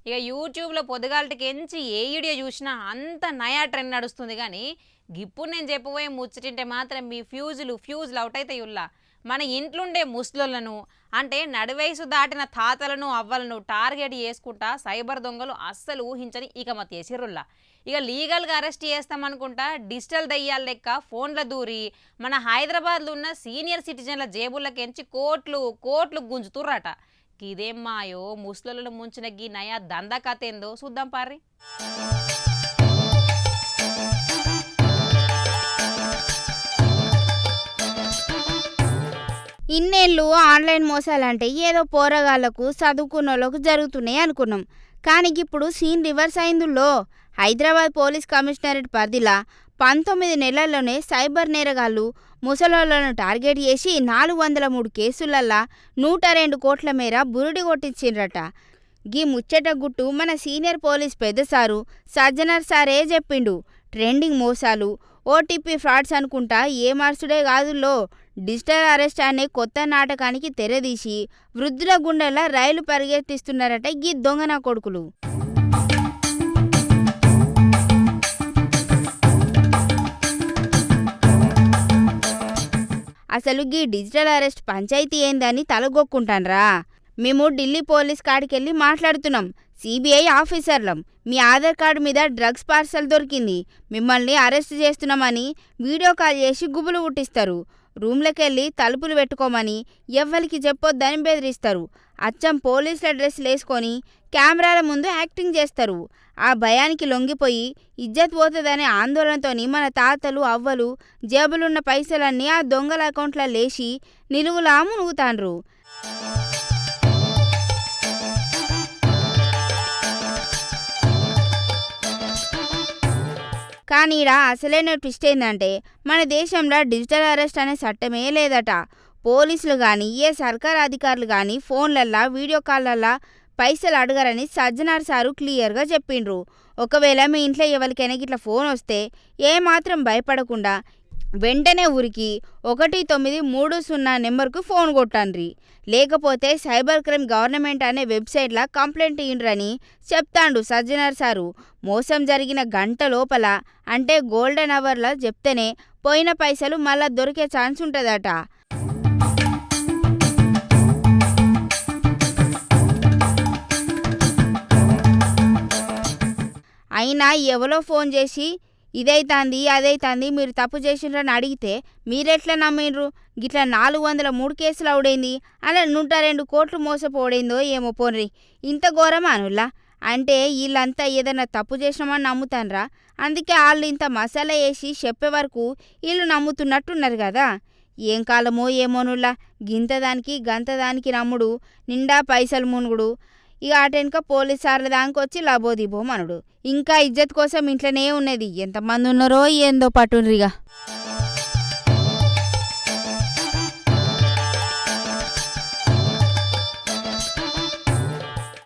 ఇక యూట్యూబ్లో పొద్దుగాలటికెంచి ఏ వీడియో చూసినా అంత నయా ట్రెండ్ నడుస్తుంది కానీ ఇప్పుడు నేను చెప్పబోయే ముచ్చటింటే మాత్రం మీ ఫ్యూజులు అవుట్ అవుతాయి ఉల్లా. మన ఇంట్లుండే ముస్లులను అంటే నడివయసు దాటిన తాతలను అవ్వలను టార్గెట్ చేసుకుంటా సైబర్ దొంగలు అస్సలు ఊహించని ఇకమత్ చేసిర్రుల్లా. ఇక లీగల్గా అరెస్ట్ చేస్తామనుకుంటా డిజిటల్ దయ్యాల లెక్క ఫోన్ల దూరి మన హైదరాబాద్లో ఉన్న సీనియర్ సిటిజన్ల జేబులకెంచి కోట్లు గుంజుతుర్రట. ఇదేం మాయో ముస్లులను ముంచిన గీ నయా దందా కథ ఏందో చూద్దాం పార్రి. ఇన్నేళ్ళు ఆన్లైన్ మోసాలంటే ఏదో పోరగాళ్లకు చదువుకున్నోళ్ళకు జరుగుతున్నాయి అనుకున్నాం. కానీ ఇప్పుడు సీన్ రివర్స్ అయిందుల్లో. హైదరాబాద్ పోలీస్ కమిషనరేట్ పరిధిలా 19 నెలల్లోనే సైబర్ నేరగాళ్లు ముసలోళ్లను టార్గెట్ చేసి 403 కేసులల్లా 102 కోట్ల మేర బురుడి కొట్టించిండ్రట. గీ ముచ్చట గుట్టు మన సీనియర్ పోలీస్ పెద్దసారు సజ్జనర్ సారే చెప్పిండు. ట్రెండింగ్ మోసాలు ఓటీపీ ఫ్రాడ్స్ అనుకుంటా ఏ మార్సుడే కాదుల్లో డిజిటల్ అరెస్ట్ అనే కొత్త నాటకానికి తెరదీసి వృద్ధుల గుండెల రైలు పరిగెత్తిస్తున్నారట గీ దొంగన కొడుకులు. అసలు గీ డిజిటల్ అరెస్ట్ పంచాయతీ ఏందని తలగొక్కుంటాన్రా. మేము ఢిల్లీ పోలీస్ కాడికెళ్ళి మాట్లాడుతున్నాం. సిబిఐ ఆఫీసర్లం. మీ ఆధార్ కార్డు మీద డ్రగ్స్ పార్సల్ దొరికింది, మిమ్మల్ని అరెస్ట్ చేస్తున్నామని వీడియో కాల్ చేసి గుబులు పుట్టిస్తారు. రూమ్లకెళ్ళి తలుపులు పెట్టుకోమని ఎవ్వరికి చెప్పొద్దని బెదిరిస్తారు. అచ్చం పోలీసుల డ్రెస్సులు వేసుకొని కెమెరాల ముందు యాక్టింగ్ చేస్తారు. ఆ భయానికి లొంగిపోయి ఇజ్జత్ పోతుందనే ఆందోళనతోని మన తాతలు అవ్వలు జేబులున్న పైసలన్నీ ఆ దొంగల అకౌంట్లో లేచి నిలువులా మునుగుతాండ్రు. కానీ ఈడ అసలైన ట్విస్ట్ ఏంటంటే మన దేశంలో డిజిటల్ అరెస్ట్ అనే చట్టమే లేదట. పోలీసులు కానీ ఏ సర్కార్ అధికారులు కానీ ఫోన్లల్లా వీడియో కాల్లల్లా పైసలు అడగరని సజ్జనార్ సారు క్లియర్గా చెప్పిండ్రు. ఒకవేళ మీ ఇంట్లో ఎవరికైనా ఇట్లా ఫోన్ వస్తే ఏమాత్రం భయపడకుండా వెంటనే ఊరికి 1930 నెంబర్కు ఫోన్ కొట్టండ్రి. లేకపోతే సైబర్ క్రైమ్ గవర్నమెంట్ అనే వెబ్సైట్లా కంప్లైంట్ ఇయ్యండ్రని చెప్తాండు సజ్జనార్ సారు. మోసం జరిగిన గంట లోపల అంటే గోల్డెన్ అవర్లా చెప్తేనే పోయిన పైసలు మళ్ళా దొరికే ఛాన్స్ ఉంటుందట. అయినా ఎవరో ఫోన్ చేసి ఇదైతాంది అదైతాంది మీరు తప్పు చేసిండ్రని అడిగితే మీరెట్లా నమ్మిండ్రు? గిట్లా 403 కేసులు అవుడైంది, అలా 102 కోట్లు మోసపోడైందో ఏమో. పోన్రి ఇంత ఘోరమా అనుల్లా? అంటే వీళ్ళంతా ఏదైనా తప్పు చేసినామని నమ్ముతాన్రా. అందుకే వాళ్ళు ఇంత మసాలా వేసి చెప్పే వరకు వీళ్ళు నమ్ముతున్నట్టున్నారు కదా. ఏం కాలమో ఏమోనుల్లా, గింతదానికి గంతదానికి నమ్ముడు, నిండా పైసలు మునుగుడు. ఇక అటెనక పోలీస్ సార్ల దానికొచ్చి లబోదిబో మనుడు. ఇంకా ఇజ్జత్ కోసం ఇంట్లోనే ఉన్నది. ఎంతమంది ఉన్నారో ఏందో పట్టున్రిగా.